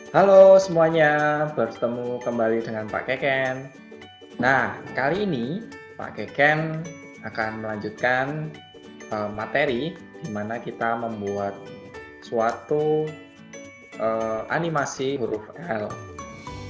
Halo semuanya, bertemu kembali dengan Pak Keken. Nah, kali ini Pak Keken akan melanjutkan materi di mana kita membuat suatu animasi huruf L.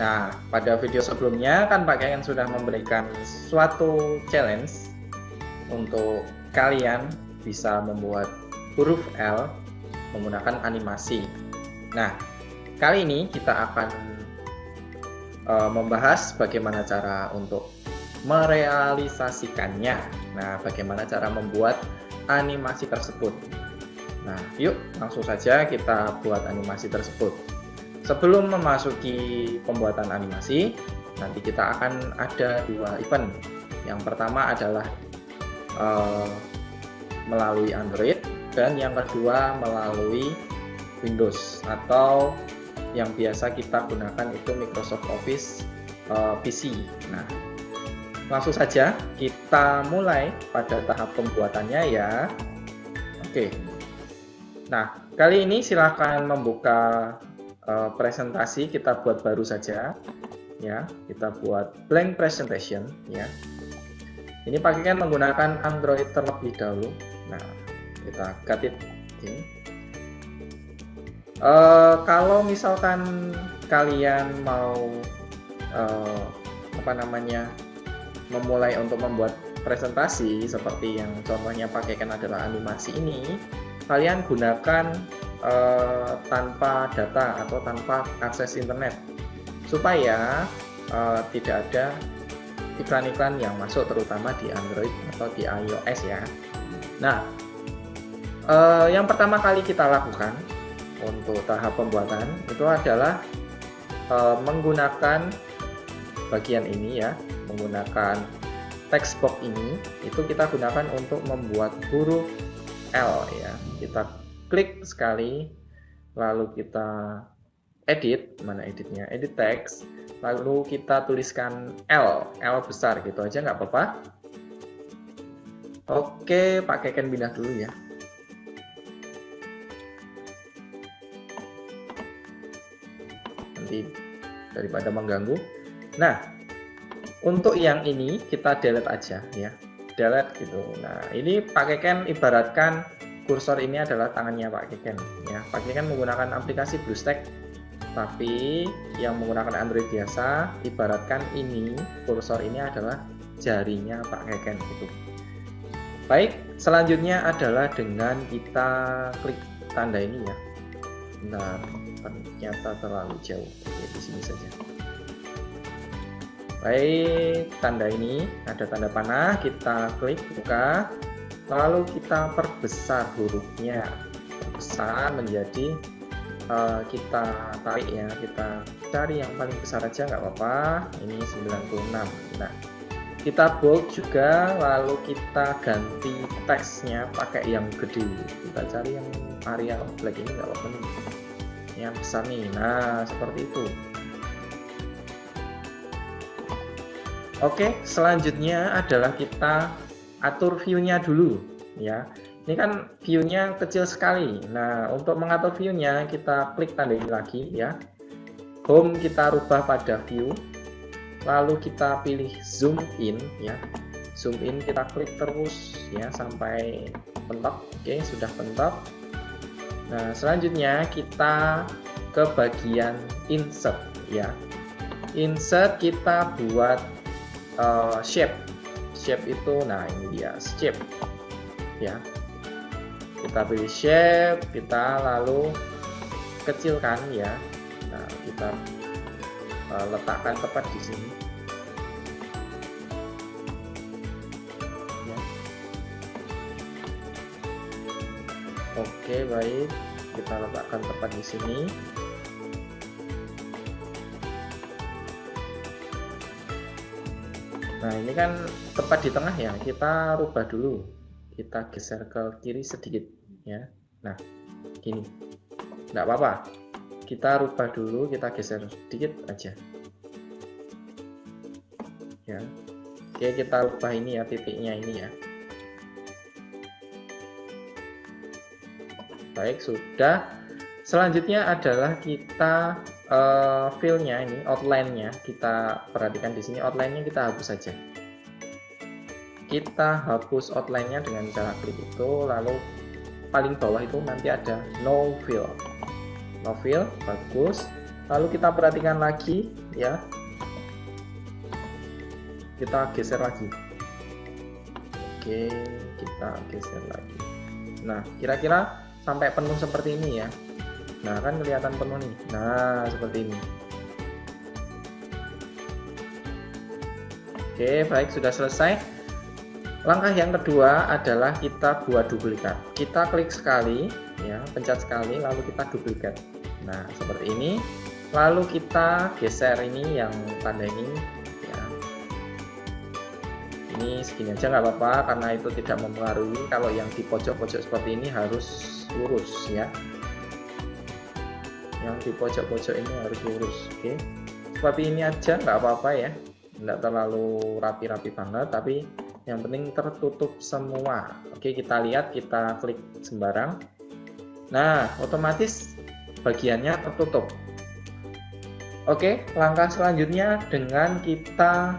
Nah, pada video sebelumnya kan Pak Keken sudah memberikan suatu challenge untuk kalian bisa membuat huruf L menggunakan animasi. Nah, kali ini kita akan membahas bagaimana cara untuk merealisasikannya. Nah, bagaimana cara membuat animasi tersebut. Nah, yuk langsung saja kita buat animasi tersebut. Sebelum memasuki pembuatan animasi, nanti kita akan ada dua event. Yang pertama adalah melalui Android dan yang kedua melalui Windows atau yang biasa kita gunakan itu Microsoft Office PC. Nah, langsung saja kita mulai pada tahap pembuatannya ya. Oke. Nah, kali ini silakan membuka presentasi, kita buat baru saja ya. Kita buat blank presentation ya. Ini pakai menggunakan Android terlebih dahulu. Nah, kita got it. Okay. Kalau misalkan kalian mau memulai untuk membuat presentasi seperti yang contohnya pakaikan adalah animasi ini, kalian gunakan tanpa data atau tanpa akses internet supaya tidak ada iklan-iklan yang masuk terutama di Android atau di iOS ya. Nah, yang pertama kali kita lakukan untuk tahap pembuatan itu adalah menggunakan bagian ini ya, menggunakan text box ini, itu kita gunakan untuk membuat huruf L ya. Kita klik sekali, lalu kita edit, mana editnya, edit text, lalu kita tuliskan L besar gitu aja nggak apa-apa. Oke, Pak Keken pindah dulu ya. Nanti daripada mengganggu. Nah, untuk yang ini kita delete aja ya, delete gitu. Nah, ini Pak Keken ibaratkan kursor ini adalah tangannya Pak Keken ya. Pak Keken menggunakan aplikasi BlueStack, tapi yang menggunakan Android biasa ibaratkan ini kursor ini adalah jarinya Pak Keken gitu. Baik, selanjutnya adalah dengan kita klik tanda ini ya. Nah, ternyata terlalu jauh. Oke, di sini saja. Baik, tanda ini ada tanda panah, kita klik buka, lalu kita perbesar hurufnya, perbesar menjadi kita tarik ya, kita cari yang paling besar aja nggak apa-apa. Ini 96. Nah, kita bold juga, lalu kita ganti teksnya pakai yang gede. Kita cari yang Arial Black ini nggak apa-apa nih, yang besar nih. Nah, seperti itu. Oke, selanjutnya adalah kita atur view-nya dulu ya. Ini kan view-nya kecil sekali. Nah, untuk mengatur view-nya kita klik tanda ini lagi ya. Home kita rubah pada view. Lalu kita pilih zoom in ya. Zoom in kita klik terus ya sampai mentok. Oke, sudah mentok. Nah, selanjutnya kita ke bagian insert ya. Insert kita buat shape itu, nah ini dia shape ya. Kita pilih shape, kita lalu kecilkan ya. Nah, kita letakkan tepat di sini ya. Oke, baik, kita letakkan tepat di sini. Nah, ini kan tepat di tengah ya, kita rubah dulu, kita geser ke kiri sedikit ya. Nah, gini, nggak apa-apa, kita rubah dulu, kita geser sedikit aja ya. Oke, kita rubah ini ya, titiknya ini ya. Baik, sudah. Selanjutnya adalah kita fill-nya ini, outline-nya kita perhatikan di sini, outline-nya kita hapus saja. Kita hapus outline-nya dengan cara klik itu, lalu paling bawah itu nanti ada no fill. No fill, bagus. Lalu kita perhatikan lagi ya. Kita geser lagi. Oke, kita geser lagi. Nah, kira-kira sampai penuh seperti ini ya. Nah, kan kelihatan penuh nih. Nah, seperti ini. Oke, baik, sudah selesai. Langkah yang kedua adalah kita buat duplikat. Kita klik sekali, ya, pencet sekali, lalu kita duplikat. Nah, seperti ini. Lalu kita geser ini yang tanda ini, ya. Ini segini aja nggak apa-apa, karena itu tidak mempengaruhi. Kalau yang di pojok-pojok seperti ini harus lurus, ya. Yang di pojok-pojok ini harus lurus, oke. Seperti ini aja nggak apa-apa ya, nggak terlalu rapi-rapi banget, tapi yang penting tertutup semua. Oke, kita lihat, kita klik sembarang. Nah, otomatis bagiannya tertutup. Oke, langkah selanjutnya dengan kita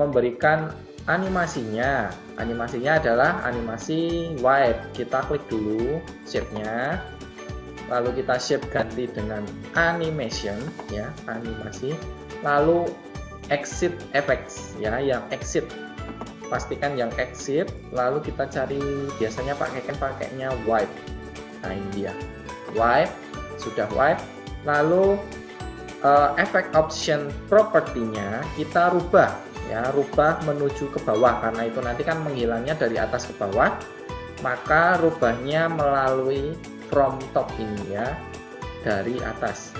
memberikan animasinya. Animasinya adalah animasi wipe. Kita klik dulu shape-nya. Lalu kita shape ganti dengan animation ya, animasi. Lalu exit effects ya, yang exit. Pastikan yang exit, lalu kita cari, biasanya pakainya wipe. Nah, ini dia. Wipe, sudah wipe. Lalu effect option property-nya kita rubah ya, rubah menuju ke bawah, karena itu nanti kan menghilangnya dari atas ke bawah, maka rubahnya melalui from top ini ya, dari atas.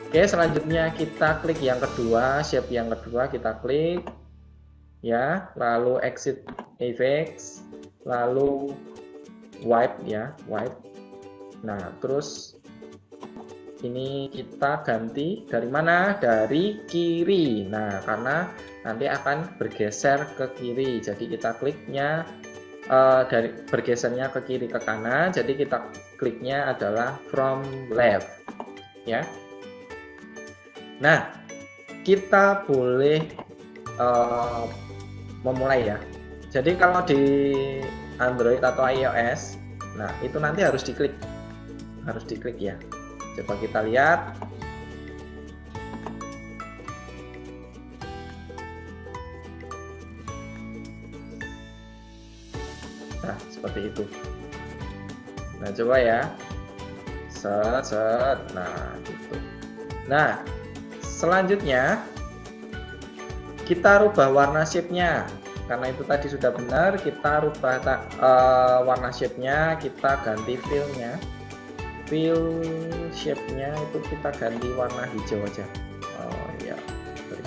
Oke, selanjutnya kita klik yang kedua, shape yang kedua kita klik ya, lalu exit effects, lalu wipe ya, wipe. Nah, terus ini kita ganti dari mana? Dari kiri. Nah, karena nanti akan bergeser ke kiri. Jadi kita kliknya dari bergesernya ke kiri ke kanan. Jadi kita kliknya adalah from left. Ya. Nah, kita boleh memulai ya. Jadi kalau di Android atau iOS, nah itu nanti harus diklik ya. Coba kita lihat. Nah, seperti itu. Nah, coba ya. Set. Nah, gitu. Nah, selanjutnya kita rubah warna shape-nya. Karena itu tadi sudah benar, kita rubah warna shape-nya, kita ganti fill-nya. Fill shape-nya itu kita ganti warna hijau aja. Oh ya,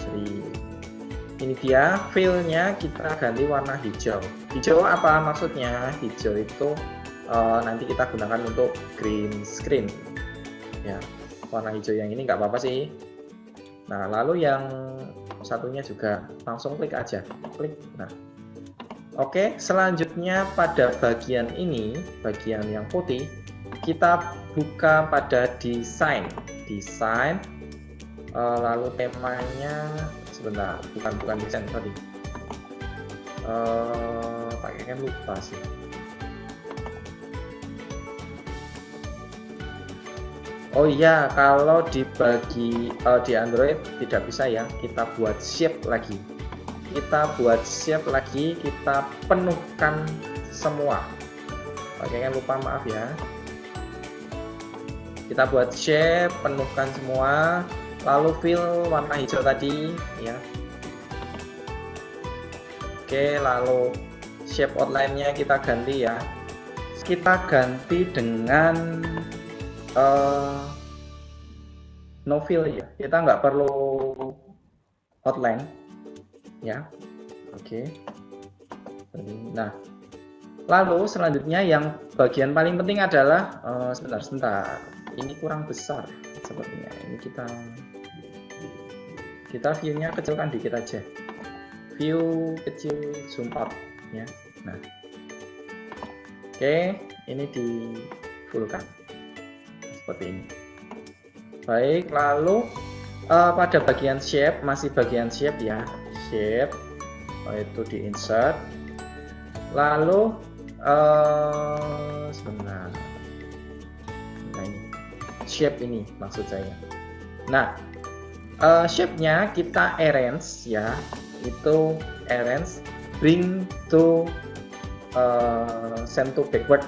sorry. Ini dia fill-nya, kita ganti warna hijau. Hijau apa maksudnya? Hijau itu nanti kita gunakan untuk green screen. Ya, warna hijau yang ini nggak apa-apa sih. Nah, lalu yang satunya juga langsung klik aja, klik. Nah, oke. Selanjutnya pada bagian ini, bagian yang putih, kita buka pada desain, lalu temanya sebentar, bukan desain tadi, pakainya lupa sih. Oh iya, kalau dibagi di Android tidak bisa ya, kita buat shape lagi, kita penuhkan semua. Pakainya lupa, maaf ya. Kita buat shape, penuhkan semua, lalu fill warna hijau tadi ya. Oke, lalu shape outline-nya kita ganti ya. Kita ganti dengan no fill ya. Kita nggak perlu outline ya. Oke. Nah, lalu selanjutnya yang bagian paling penting adalah sebentar. Ini kurang besar sepertinya. Ini kita view-nya kecilkan dikit aja. View kecil, zoom out ya. Nah, oke, ini di fullkan seperti ini. Baik, lalu pada bagian shape, masih bagian shape ya, shape, itu di insert, lalu sebentar, nah ini shape ini maksud saya. Nah, shape-nya kita arrange ya, itu arrange bring to send to backward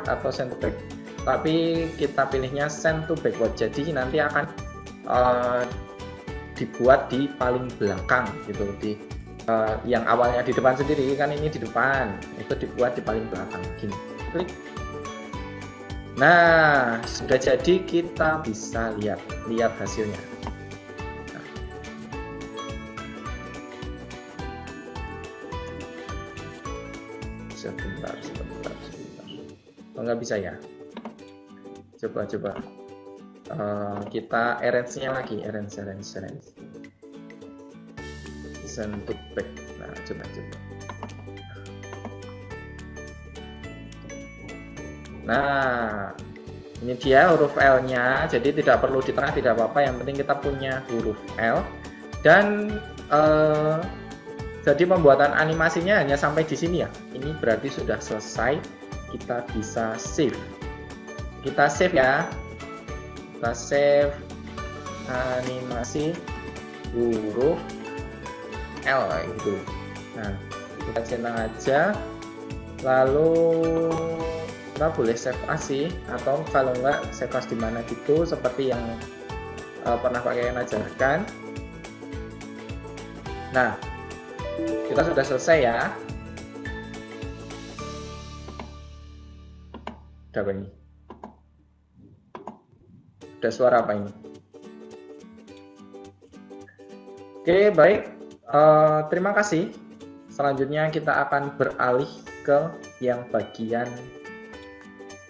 atau send to back, tapi kita pilihnya send to backward, jadi nanti akan dibuat di paling belakang gitu, di yang awalnya di depan sendiri kan, ini di depan, itu dibuat di paling belakang gini, klik. Nah, sudah jadi, kita bisa lihat hasilnya. Nah. Sebentar. Oh, nggak bisa ya? Coba. Kita arrange-nya lagi, arrange. Send to back. Nah, coba. Nah, ini dia huruf L-nya, jadi tidak perlu di tengah, tidak apa-apa, yang penting kita punya huruf L. Dan jadi pembuatan animasinya hanya sampai di sini ya. Ini berarti sudah selesai, kita bisa save. Kita save ya. Kita save animasi huruf L gitu. Nah, kita centang aja, lalu kita boleh save as sih, atau kalau enggak save as di mana gitu, seperti yang pernah pakai ajarkan. Nah, kita sudah selesai ya. Udah apa ini? Udah suara apa ini? Oke, baik. Terima kasih. Selanjutnya kita akan beralih ke yang bagian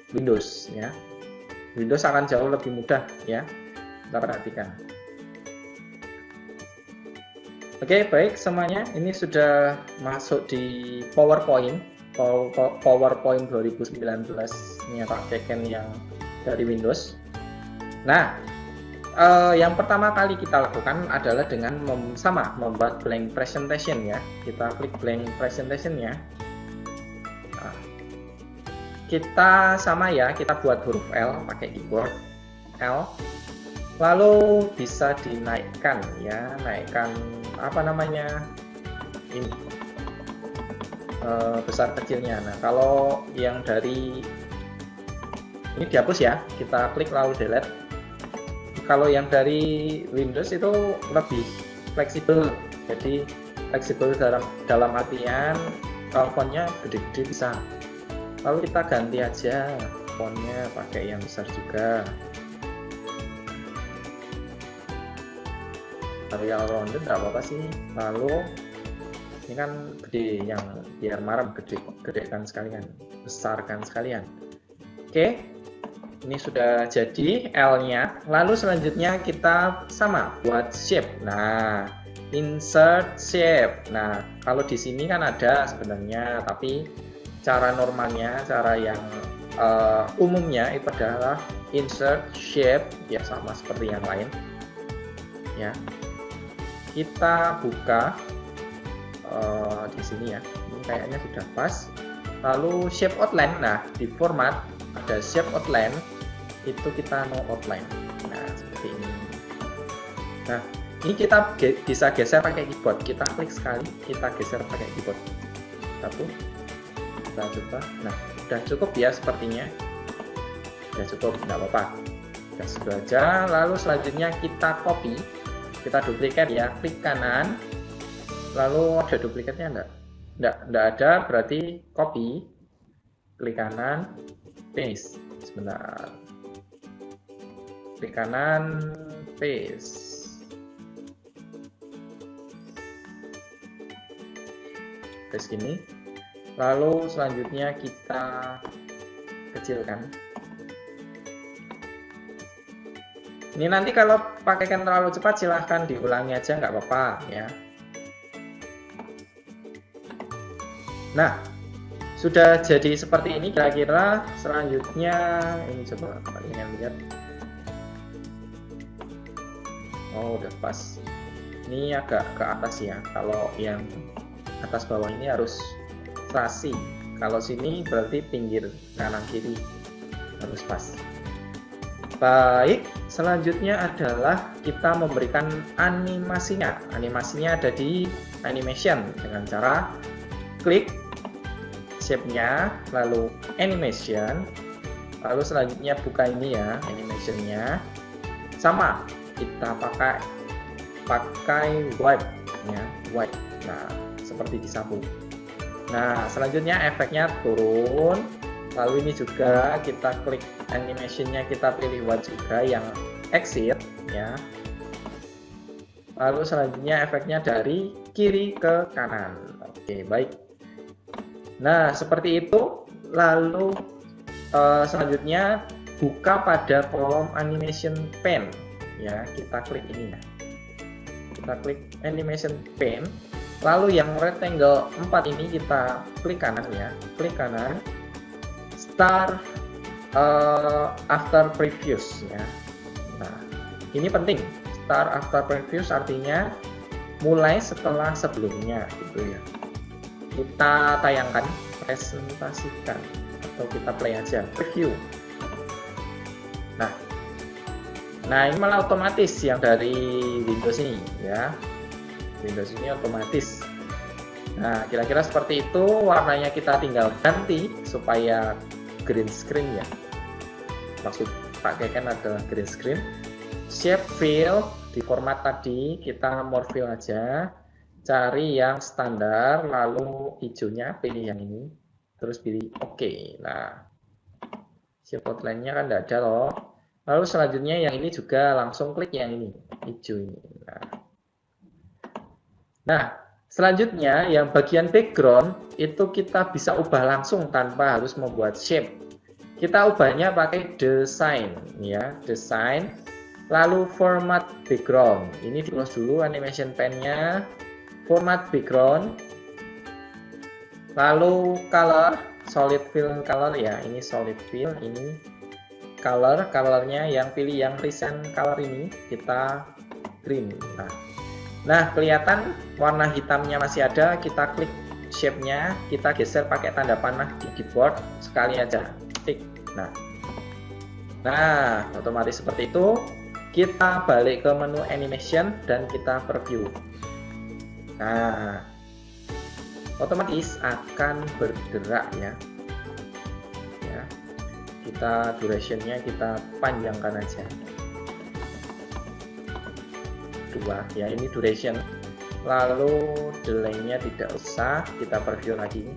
Windows ya. Windows akan jauh lebih mudah ya. Kita perhatikan. Oke, baik semuanya. Ini sudah masuk di PowerPoint 2019. Ini pakai Ken yang dari Windows. Nah, yang pertama kali kita lakukan adalah dengan membuat blank presentation ya. Kita klik blank presentation ya. Nah, kita sama ya, kita buat huruf L pakai keyboard L, lalu bisa dinaikkan ya, naikkan apa namanya ini besar kecilnya. Nah, kalau yang dari ini dihapus ya, kita klik lalu delete. Kalau yang dari Windows itu lebih fleksibel, jadi fleksibel dalam artian fontnya gede-gede bisa. Lalu kita ganti aja fontnya pakai yang besar juga. Arial rounded nggak apa-apa sih. Lalu ini kan gede, yang biar marah gedekan sekalian, besarkan sekalian. Oke. Ini sudah jadi L-nya. Lalu selanjutnya kita sama buat shape. Nah, insert shape. Nah, kalau di sini kan ada sebenarnya, tapi cara normalnya, cara yang umumnya itu adalah insert shape, ya sama seperti yang lain. Ya, kita buka di sini ya. Ini kayaknya sudah pas. Lalu shape outline. Nah, di format ada shape outline, itu kita no outline. Nah, seperti ini. Nah, ini kita bisa geser pakai keyboard. Kita klik sekali, kita geser pakai keyboard. Satu, kita coba. Nah, udah cukup ya sepertinya. Udah cukup, nggak apa-apa. Udah segitu aja. Lalu selanjutnya kita copy, kita duplikat ya. Klik kanan. Lalu ada duplikatnya nggak ada, berarti copy. Klik kanan. Paste. Sebentar. Klik kanan, paste. Paste gini. Lalu selanjutnya kita kecilkan. Ini nanti kalau pakaikan terlalu cepat silahkan diulangi aja, nggak apa-apa ya. Nah, sudah jadi seperti ini kira-kira. Selanjutnya ini coba kalian lihat. Oh, udah pas. Ini agak ke atas ya. Kalau yang atas bawah ini harus serasi. Kalau sini berarti pinggir kanan kiri harus pas. Baik, selanjutnya adalah kita memberikan animasinya. Animasinya ada di animation dengan cara klik shape-nya, lalu animation, lalu selanjutnya buka ini ya, animation-nya. Sama, kita pakai wipe ya, wipe. Nah, seperti disapu. Nah, selanjutnya efeknya turun. Lalu ini juga kita klik animation-nya, kita pilih wipe juga yang exit ya. Lalu selanjutnya efeknya dari kiri ke kanan. Oke, baik. Nah, seperti itu. Lalu selanjutnya buka pada kolom animation pane ya, kita klik ini ya. Kita klik animation pane. Lalu yang rectangle 4 ini kita klik kanan ya, klik kanan. Start after previous ya. Nah, ini penting. Start after previous artinya mulai setelah sebelumnya gitu ya. Kita tayangkan, presentasikan, atau kita play aja, preview. Nah ini malah otomatis yang dari Windows ini ya. Windows ini otomatis. Nah, kira-kira seperti itu. Warnanya kita tinggal ganti supaya green screen ya. Maksud pakai kan adalah green screen. Shape fill di format tadi kita more fill aja. Cari yang standar, lalu hijaunya pilih yang ini, terus pilih OK. Nah, shape outline-nya kan tidak ada loh. Lalu selanjutnya yang ini juga langsung klik yang ini, hijau ini. Nah, selanjutnya yang bagian background itu kita bisa ubah langsung tanpa harus membuat shape. Kita ubahnya pakai design ya, design. Lalu format background. Ini di close dulu animation pane-nya. Format background. Lalu color, solid fill color ya. Ini solid fill, ini color, colornya yang pilih yang recent color ini kita green. Nah, kelihatan warna hitamnya masih ada, kita klik shape-nya, kita geser pakai tanda panah di keyboard sekali aja, tik. Nah, otomatis seperti itu. Kita balik ke menu animation dan kita preview. Nah, otomatis akan bergerak ya. Kita duration-nya kita panjangkan aja. 2 ya, ini duration. Lalu delay-nya tidak usah, kita preview lagi.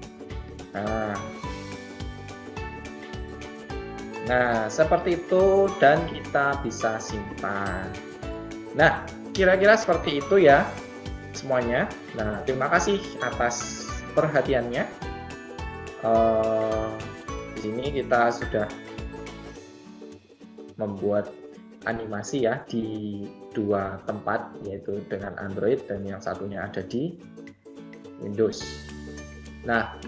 Nah, seperti itu dan kita bisa simpan. Nah, kira-kira seperti itu ya semuanya. Nah, terima kasih atas perhatiannya. Di sini kita sudah membuat animasi ya di 2 tempat, yaitu dengan Android dan yang satunya ada di Windows. Nah,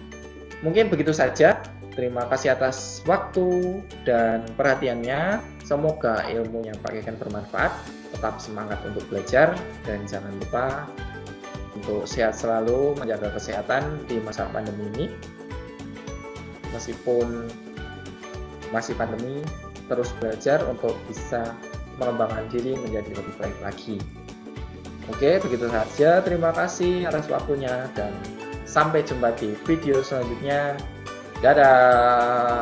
mungkin begitu saja. Terima kasih atas waktu dan perhatiannya. Semoga ilmunya pakaikan bermanfaat. Tetap semangat untuk belajar dan jangan lupa untuk sehat selalu, menjaga kesehatan di masa pandemi ini. Meskipun masih pandemi, terus belajar untuk bisa mengembangkan diri menjadi lebih baik lagi. Oke, begitu saja. Terima kasih atas waktunya dan sampai jumpa di video selanjutnya. Dadah.